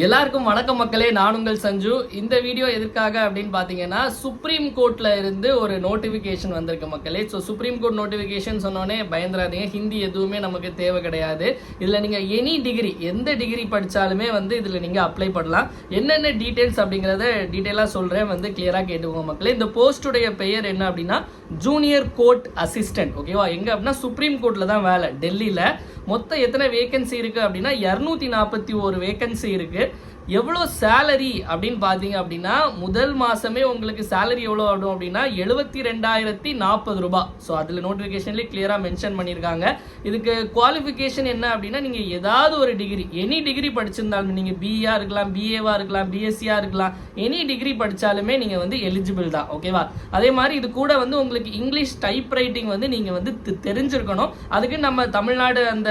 எல்லாருக்கும் வணக்கம் மக்களே, நான் உங்கள் சஞ்சு. இந்த வீடியோ எதற்காக அப்படின்னு பார்த்தீங்கன்னா, சுப்ரீம் கோர்ட்ல இருந்து ஒரு நோட்டிஃபிகேஷன் வந்திருக்கு மக்களே. ஸோ சுப்ரீம் கோர்ட் நோட்டிஃபிகேஷன் சொன்னோன்னே பயந்துராதீங்க, ஹிந்தி எதுவுமே நமக்கு தேவை கிடையாது. இதில் நீங்கள் எனி டிகிரி, எந்த டிகிரி படித்தாலுமே இதில் நீங்கள் அப்ளை பண்ணலாம். என்னென்ன டீட்டெயில்ஸ் அப்படிங்கிறத டீட்டெயிலாக சொல்கிறேன், கிளியராக கேட்டுக்கோங்க மக்களே. இந்த போஸ்ட்டுடைய பெயர் என்ன அப்படின்னா ஜூனியர் கோர்ட் அசிஸ்டன்ட். ஓகேவா? எங்கே அப்படின்னா சுப்ரீம் கோர்ட்டில் தான் வேலை, டெல்லியில். மொத்தம் எத்தனை வேகன்சி இருக்குது அப்படின்னா 241 வேகன்சி இருக்குது. எவ்வளோ சேலரி அப்படின்னு பார்த்தீங்க அப்படின்னா முதல் மாதமே உங்களுக்கு சேலரி எவ்வளோ ஆகும் அப்படின்னா 72,040 ரூபாய். ஸோ அதில் நோட்டிஃபிகேஷன்லேயே கிளியராக மென்ஷன் பண்ணியிருக்காங்க. இதுக்கு குவாலிஃபிகேஷன் என்ன அப்படின்னா நீங்கள் ஏதாவது ஒரு டிகிரி, எனி டிகிரி படிச்சிருந்தாலும், நீங்கள் பிஏஆ இருக்கலாம், பிஏவா இருக்கலாம், பிஎஸ்சியாக இருக்கலாம், எனி டிகிரி படித்தாலுமே நீங்கள் எலிஜிபிள் தான். ஓகேவா? அதே மாதிரி இது கூட உங்களுக்கு இங்கிலீஷ் டைப் ரைட்டிங் நீங்கள் தெரிஞ்சிருக்கணும். அதுக்கு நம்ம தமிழ்நாடு அந்த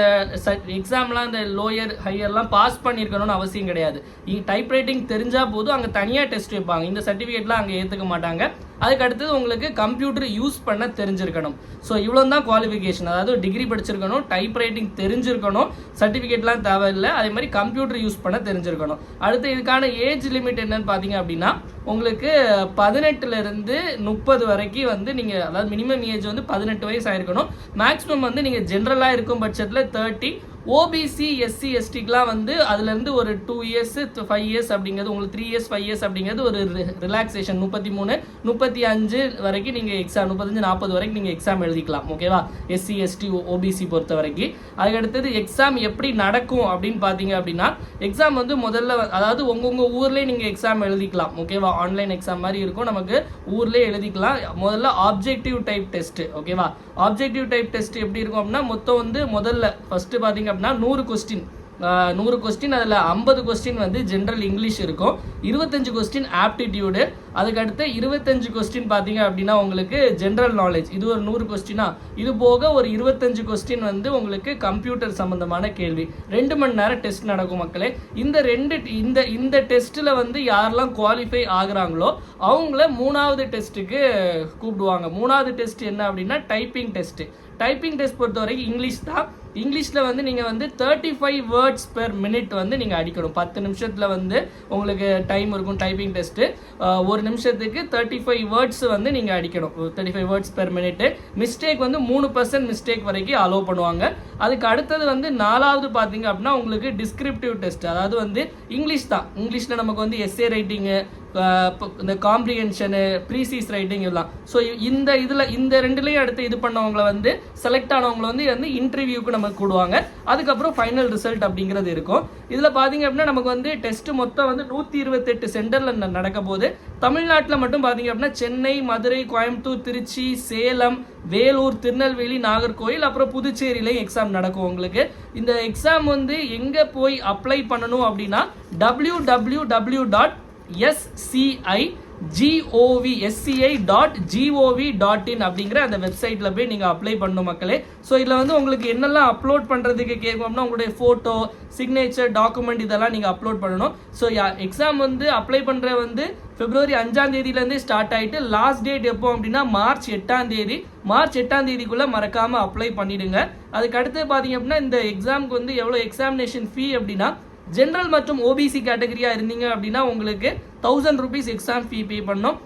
எக்ஸாம்லாம் அந்த லோயர் ஹையர்லாம் பாஸ் பண்ணியிருக்கணும்னு அவசியம் கிடையாது. டைப் ரைட்டிங் தெரிஞ்சால் போதும். அங்கே தனியாக டெஸ்ட் வைப்பாங்க, இந்த சர்டிஃபிகேட்லாம் அங்கே ஏற்றுக்க மாட்டாங்க. அதுக்கு அடுத்தது உங்களுக்கு கம்ப்யூட்டர் யூஸ் பண்ண தெரிஞ்சிருக்கணும். ஸோ இவ்வளோ தான் குவாலிஃபிகேஷன். அதாவது டிகிரி படிச்சிருக்கணும், டைப் ரைட்டிங் தெரிஞ்சிருக்கணும், சர்டிஃபிகேட்லாம் தேவையில்லை. அதே மாதிரி கம்ப்யூட்டர் யூஸ் பண்ண தெரிஞ்சிருக்கணும். அடுத்து இதுக்கான ஏஜ் லிமிட் என்னன்னு பார்த்தீங்க அப்படின்னா உங்களுக்கு 18லேருந்து 30 வரைக்கும் நீங்கள், அதாவது மினிமம் ஏஜ் 18 வயசு ஆயிருக்கணும். மேக்ஸிமம் நீங்கள் ஜென்ரலாக இருக்கும் பட்சத்தில் 30. ஓபிசி எஸ்சி எஸ்டிக்கெலாம் அதுலேருந்து ஒரு 2 இயர்ஸ் 5 இயர்ஸ் அப்படிங்கிறது, உங்களுக்கு 3 இயர்ஸ் 5 இயர்ஸ் அப்படிங்கிறது ஒரு ரிலாக்ஸேஷன். 33 35 வரைக்கும் நீங்கள் எக்ஸாம், 35-40 வரைக்கும் நீங்கள் எக்ஸாம் எழுதிக்கலாம். ஓகேவா? எஸ்சி எஸ்டி ஓபிசி பொறுத்த வரைக்கும். அதுக்கடுத்தது எக்ஸாம் எப்படி நடக்கும் அப்படின்னு பார்த்தீங்க அப்படின்னா எக்ஸாம் முதல்ல, அதாவது உங்கள் ஊர்லேயே நீங்கள் எக்ஸாம் எழுதிக்கலாம். ஓகேவா? ஆன்லைன் எக்ஸாம் மாதிரி இருக்கும், நமக்கு ஊர்லேயே எழுதிக்கலாம். முதல்ல ஆப்ஜெக்டிவ் டைப் டெஸ்ட். ஓகேவா? ஆப்ஜெக்டிவ் டைப் டெஸ்ட் எப்படி இருக்கும் அப்படின்னா மொத்தம் முதல்ல ஃபர்ஸ்ட் பார்த்தீங்க அப்படின்னா 100 கொஸ்டின். அதில் 50 கொஸ்டின் ஜென்ரல் இங்கிலீஷ் இருக்கும், 25 கொஸ்டின் ஆப்டிடியூடு. அதுக்கடுத்து 25 கொஸ்டின் பார்த்தீங்க அப்படின்னா உங்களுக்கு ஜென்ரல் நாலேஜ். இது ஒரு 100 கொஸ்டினா. இது போக ஒரு 25 கொஸ்டின் உங்களுக்கு கம்ப்யூட்டர் சம்பந்தமான கேள்வி. 2 மணி நேரம் டெஸ்ட் நடக்கும் மக்களே. இந்த டெஸ்ட்டில் யாரெல்லாம் குவாலிஃபை ஆகுறாங்களோ அவங்கள 3வது டெஸ்ட்டுக்கு கூப்பிடுவாங்க. 3வது டெஸ்ட் என்ன அப்படின்னா டைப்பிங் டெஸ்ட். டைப்பிங் டெஸ்ட் பொறுத்த வரைக்கும் இங்கிலீஷ் தான். இங்கிலீஷில் நீங்கள் 35 வேர்ட்ஸ் பெர் மினிட் நீங்கள் அடிக்கணும். 10 நிமிஷத்தில் உங்களுக்கு டைம் இருக்கும் டைப்பிங் டெஸ்ட்டு. ஒரு நிமிஷத்துக்கு 35 வேர்ட்ஸ் நீங்கள் அடிக்கணும். 35 words per minute. Mistake 3% mistake வரைக்கும் அலோவ் பண்ணுவாங்க. அதுக்கு அடுத்தது 4வது பார்த்தீங்க அப்படின்னா உங்களுக்கு டிஸ்கிரிப்டிவ் டெஸ்ட். அதாவது இங்கிலீஷ் தான். இங்கிலீஷில் நமக்கு எஸ்ஏ ரைட்டிங்கு, இந்த காம்ப்ரிஹென்ஷனு, ப்ரீசீஸ் ரைட்டிங் எல்லாம். ஸோ இந்த ரெண்டுலேயும் அடுத்து இது பண்ணவங்களை செலக்ட் ஆனவங்களை இன்டர்வியூக்கு நமக்கு கூடுவாங்க. அதுக்கப்புறம் ஃபைனல் ரிசல்ட் அப்படிங்கிறது இருக்கும். இதில் பார்த்தீங்க அப்படின்னா நமக்கு டெஸ்ட் மொத்தம் 128 சென்டரில் நடக்க போகுது. தமிழ்நாட்டில் மட்டும் பார்த்தீங்க அப்படின்னா சென்னை, மதுரை, கோயம்புத்தூர், திருச்சி, சேலம், வேலூர், திருநெல்வேலி, நாகர்கோவில், அப்புறம் புதுச்சேரியிலையும் எக்ஸாம் நடக்கும். உங்களுக்கு இந்த எக்ஸாம் எங்கே போய் அப்ளை பண்ணணும் அப்படின்னா www.sci.gov.in அப்படிங்கிற அந்த வெப்சைட்டில் போய் நீங்கள் அப்ளை பண்ணணும் மக்களே. ஸோ இதில் உங்களுக்கு என்னெல்லாம் அப்லோட் பண்ணுறதுக்கு கேட்கணும்னா உங்களுடைய ஃபோட்டோ, சிக்னேச்சர், டாக்குமெண்ட் இதெல்லாம் நீங்கள் அப்லோட் பண்ணணும். ஸோ எக்ஸாம் அப்ளை பண்ணுற February 5ஆம் தேதியிலேருந்தே ஸ்டார்ட் ஆகிட்டு லாஸ்ட் டேட் எப்போ அப்படின்னா March 8ஆம் தேதி. March 8ஆம் தேதிக்குள்ளே மறக்காமல் அப்ளை பண்ணிடுங்க. அதுக்கு அடுத்து பார்த்தீங்க அப்படின்னா இந்த எக்ஸாமுக்கு எவ்வளோ எக்ஸாமினேஷன் ஃபீ அப்படின்னா ஜென்ரல் மற்றும் ஓபிசி கேட்டகரியாக இருந்தீங்க அப்படின்னா உங்களுக்கு 1000 rupees எக்ஸாம் ஃபீ பே பண்ணணும்.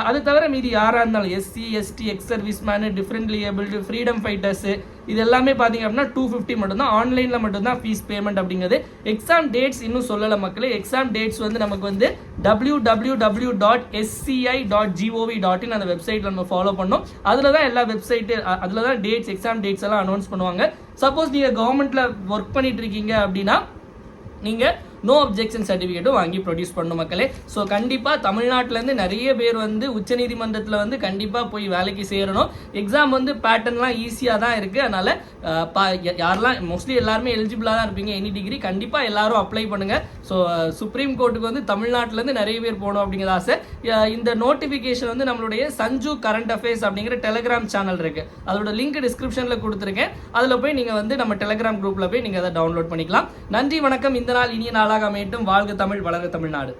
அது தவிர மீதி யாராக இருந்தாலும் SC ST, ex service men, differently abled, freedom fighters, இது எல்லாமே பார்த்தீங்க அப்படின்னா 250 மட்டும்தான். ஆன்லைனில் மட்டும்தான் ஃபீஸ் பேமெண்ட் அப்படிங்கிறது. எக்ஸாம் டேட்ஸ் இன்னும் சொல்லலை மக்களே. எக்ஸாம் டேட்ஸ் நமக்கு www.sci.gov.in அந்த வெப்சைட்டில் நம்ம ஃபாலோ பண்ணோம். அதில் தான் எல்லா வெப்சைட்டு, அதில் தான் டேட்ஸ், எக்ஸாம் டேட்ஸ் எல்லாம் அனௌன்ஸ் பண்ணுவாங்க. சப்போஸ் நீங்கள் கவர்மெண்ட்டில் ஒர்க் பண்ணிட்டு இருக்கீங்க அப்படின்னா நீங்கள் நோ அப்ஜெக்ஷன் சர்டிஃபிகேட்டும் வாங்கி ப்ரொடியூஸ் பண்ணணும் மக்களே. ஸோ கண்டிப்பாக தமிழ்நாட்டிலேருந்து நிறைய பேர் உச்சநீதிமன்றத்தில் கண்டிப்பாக போய் வேலைக்கு சேரணும். எக்ஸாம் பேட்டர்ன்லாம் ஈஸியாக தான் இருக்குது. அதனால் யாரெல்லாம் மோஸ்ட்லி எல்லாருமே எலிஜிபிளாக தான் இருப்பீங்க. எனி டிகிரி கண்டிப்பாக எல்லாரும் அப்ளை பண்ணுங்கள். ஸோ சுப்ரீம் கோர்ட்டுக்கு தமிழ்நாட்டிலேருந்து நிறைய பேர் போகணும் அப்படிங்கிற ஆசை. இந்த நோட்டிஃபிகேஷன் நம்மளுடைய சஞ்சு கரண்ட் அஃபேர்ஸ் அப்படிங்கிற டெலிகிராம் சேனல் இருக்குது. அதோட லிங்க் டிஸ்கிரிப்ஷனில் கொடுத்துருக்கேன். அதில் போய் நீங்கள் நம்ம டெலிகிராம் குரூப்பில் போய் நீங்கள் அதை டவுன்லோட் பண்ணிக்கலாம். நன்றி, வணக்கம். இந்த நாள் இனிய நாளாக அமையட்டும். வாழ்க தமிழ், வளர்க தமிழ்நாடு.